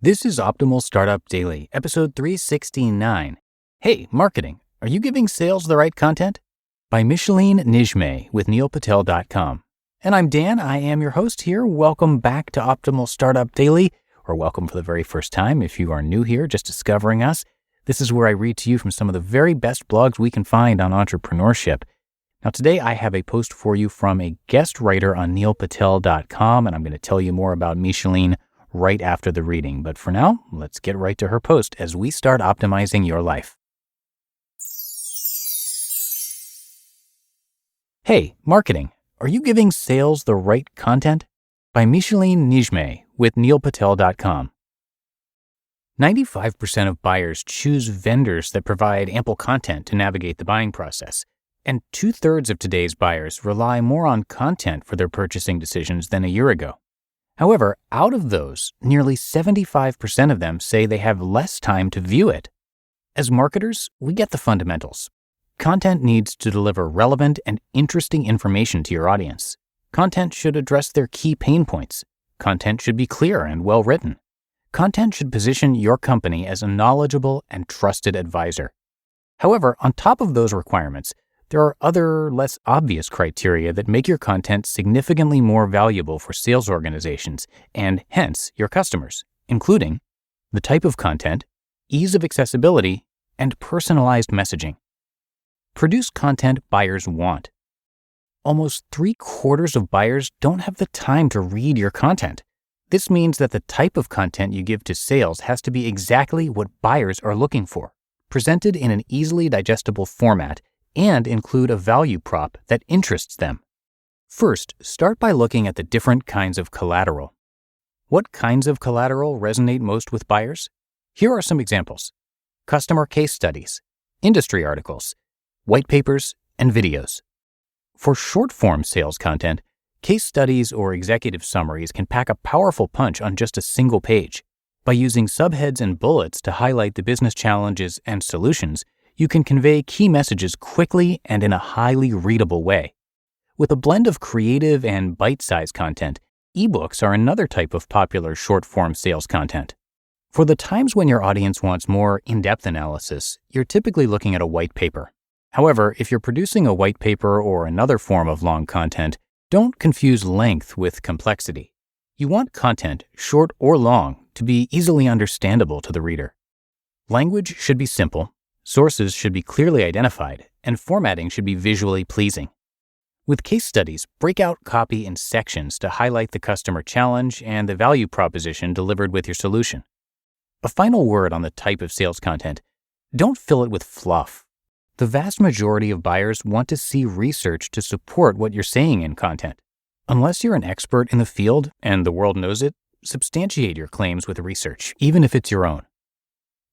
This is Optimal Startup Daily, episode 369. Hey, marketing, are you giving sales the right content? By Micheline Nijmeh with neilpatel.com. And I'm Dan, I am your host here. Welcome back to Optimal Startup Daily, or welcome for the very first time if you are new here, just discovering us. This is where I read to you from some of the very best blogs we can find on entrepreneurship. Now today I have a post for you from a guest writer on neilpatel.com, and I'm going to tell you more about Micheline right after the reading. But for now, let's get right to her post as we start optimizing your life. Hey, marketing, are you giving sales the right content? By Micheline Nijmeh with neilpatel.com. 95% of buyers choose vendors that provide ample content to navigate the buying process. And 2/3 of today's buyers rely more on content for their purchasing decisions than a year ago. However, out of those, nearly 75% of them say they have less time to view it. As marketers, we get the fundamentals. Content needs to deliver relevant and interesting information to your audience. Content should address their key pain points. Content should be clear and well written. Content should position your company as a knowledgeable and trusted advisor. However, on top of those requirements, there are other, less obvious criteria that make your content significantly more valuable for sales organizations and hence your customers, including the type of content, ease of accessibility, and personalized messaging. Produce content buyers want. Almost 3/4 of buyers don't have the time to read your content. This means that the type of content you give to sales has to be exactly what buyers are looking for, presented in an easily digestible format, and include a value prop that interests them. First, start by looking at the different kinds of collateral. What kinds of collateral resonate most with buyers? Here are some examples: customer case studies, industry articles, white papers, and videos. For short-form sales content, case studies or executive summaries can pack a powerful punch on just a single page. By using subheads and bullets to highlight the business challenges and solutions, you can convey key messages quickly and in a highly readable way. With a blend of creative and bite-sized content, ebooks are another type of popular short-form sales content. For the times when your audience wants more in-depth analysis, you're typically looking at a white paper. However, if you're producing a white paper or another form of long content, don't confuse length with complexity. You want content, short or long, to be easily understandable to the reader. Language should be simple. Sources should be clearly identified, and formatting should be visually pleasing. With case studies, break out copy in sections to highlight the customer challenge and the value proposition delivered with your solution. A final word on the type of sales content: don't fill it with fluff. The vast majority of buyers want to see research to support what you're saying in content. Unless you're an expert in the field and the world knows it, substantiate your claims with research, even if it's your own.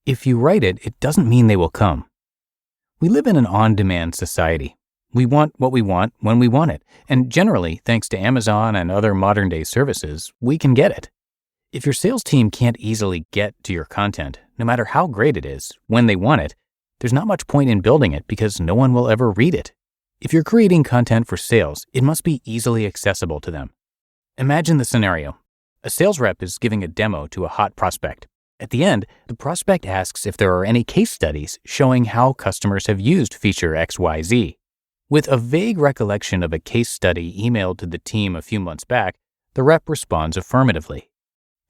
If you write it, it doesn't mean they will come. We live in an on-demand society. We want what we want when we want it, and generally, thanks to Amazon and other modern-day services, we can get it. If your sales team can't easily get to your content, no matter how great it is, when they want it, there's not much point in building it because no one will ever read it. If you're creating content for sales, it must be easily accessible to them. Imagine the scenario. A sales rep is giving a demo to a hot prospect. At the end, the prospect asks if there are any case studies showing how customers have used feature XYZ. With a vague recollection of a case study emailed to the team a few months back, the rep responds affirmatively.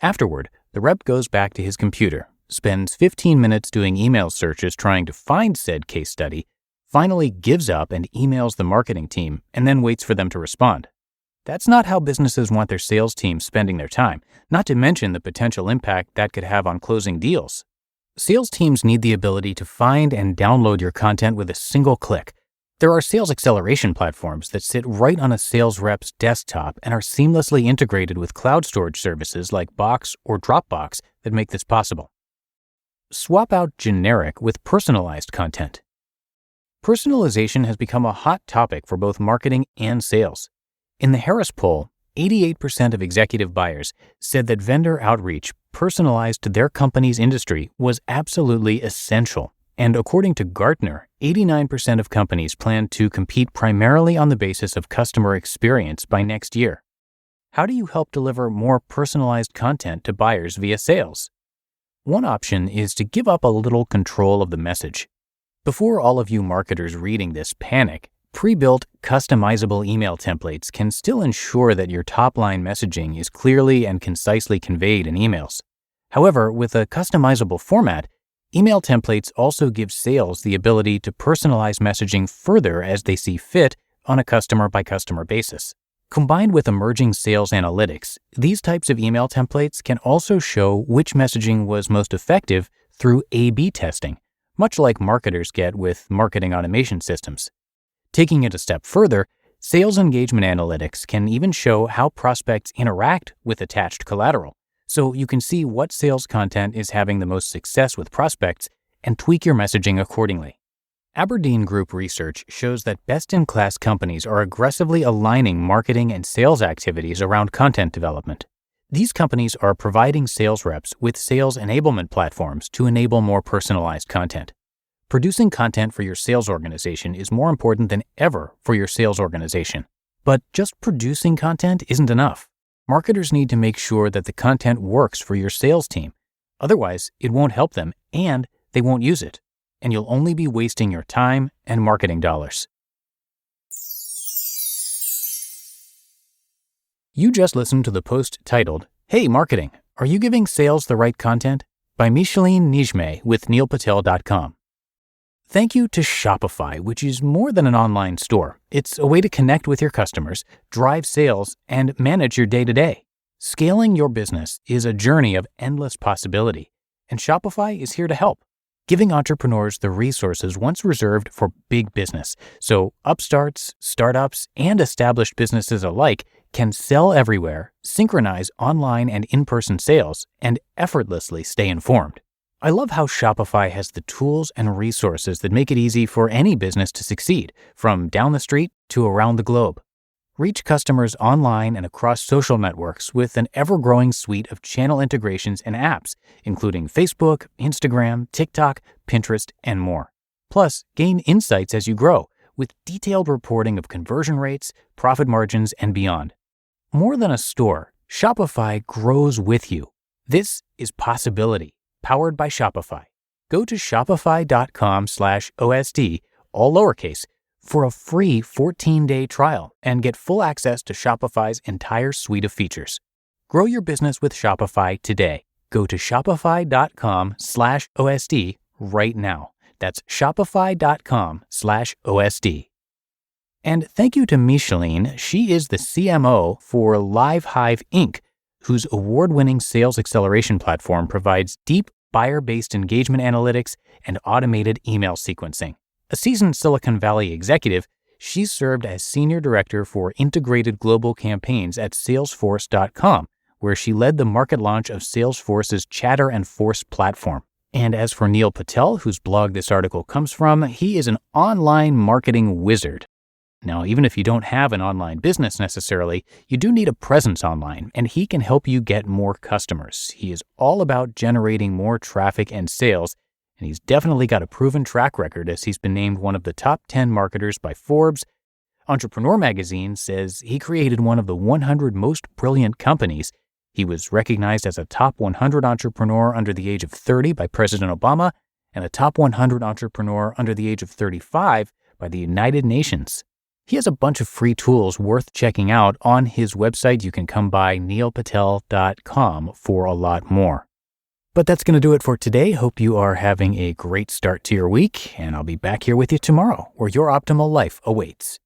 Afterward, the rep goes back to his computer, spends 15 minutes doing email searches trying to find said case study, finally gives up and emails the marketing team, and then waits for them to respond. That's not how businesses want their sales team spending their time, not to mention the potential impact that could have on closing deals. Sales teams need the ability to find and download your content with a single click. There are sales acceleration platforms that sit right on a sales rep's desktop and are seamlessly integrated with cloud storage services like Box or Dropbox that make this possible. Swap out generic with personalized content. Personalization has become a hot topic for both marketing and sales. In the Harris poll, 88% of executive buyers said that vendor outreach personalized to their company's industry was absolutely essential. And according to Gartner, 89% of companies plan to compete primarily on the basis of customer experience by next year. How do you help deliver more personalized content to buyers via sales? One option is to give up a little control of the message. Before all of you marketers reading this panic, pre-built customizable email templates can still ensure that your top-line messaging is clearly and concisely conveyed in emails. However, with a customizable format, email templates also give sales the ability to personalize messaging further as they see fit on a customer-by-customer basis. Combined with emerging sales analytics, these types of email templates can also show which messaging was most effective through A/B testing, much like marketers get with marketing automation systems. Taking it a step further, sales engagement analytics can even show how prospects interact with attached collateral, so you can see what sales content is having the most success with prospects and tweak your messaging accordingly. Aberdeen Group research shows that best-in-class companies are aggressively aligning marketing and sales activities around content development. These companies are providing sales reps with sales enablement platforms to enable more personalized content. Producing content for your sales organization is more important than ever for your sales organization. But just producing content isn't enough. Marketers need to make sure that the content works for your sales team. Otherwise, it won't help them and they won't use it. And you'll only be wasting your time and marketing dollars. You just listened to the post titled, "Hey Marketing, Are You Giving Sales the Right Content?" by Micheline Nijmeh with neilpatel.com. Thank you to Shopify, which is more than an online store. It's a way to connect with your customers, drive sales, and manage your day-to-day. Scaling your business is a journey of endless possibility, and Shopify is here to help, giving entrepreneurs the resources once reserved for big business, so upstarts, startups, and established businesses alike can sell everywhere, synchronize online and in-person sales, and effortlessly stay informed. I love how Shopify has the tools and resources that make it easy for any business to succeed, from down the street to around the globe. Reach customers online and across social networks with an ever-growing suite of channel integrations and apps, including Facebook, Instagram, TikTok, Pinterest, and more. Plus, gain insights as you grow with detailed reporting of conversion rates, profit margins, and beyond. More than a store, Shopify grows with you. This is possibility, powered by Shopify. Go to shopify.com/OSD, all lowercase, for a free 14-day trial and get full access to Shopify's entire suite of features. Grow your business with Shopify today. Go to shopify.com/OSD right now. That's shopify.com/OSD. And thank you to Micheline. She is the CMO for LiveHive Inc., whose award-winning sales acceleration platform provides deep buyer-based engagement analytics and automated email sequencing. A seasoned Silicon Valley executive, she served as Senior Director for Integrated Global Campaigns at Salesforce.com, where she led the market launch of Salesforce's Chatter and Force platform. And as for Neil Patel, whose blog this article comes from, he is an online marketing wizard. Now, even if you don't have an online business necessarily, you do need a presence online, and he can help you get more customers. He is all about generating more traffic and sales, and he's definitely got a proven track record as he's been named one of the top 10 marketers by Forbes. Entrepreneur magazine says he created one of the 100 most brilliant companies. He was recognized as a top 100 entrepreneur under the age of 30 by President Obama and a top 100 entrepreneur under the age of 35 by the United Nations. He has a bunch of free tools worth checking out on his website. You can come by neilpatel.com for a lot more. But that's going to do it for today. Hope you are having a great start to your week, and I'll be back here with you tomorrow, where your optimal life awaits.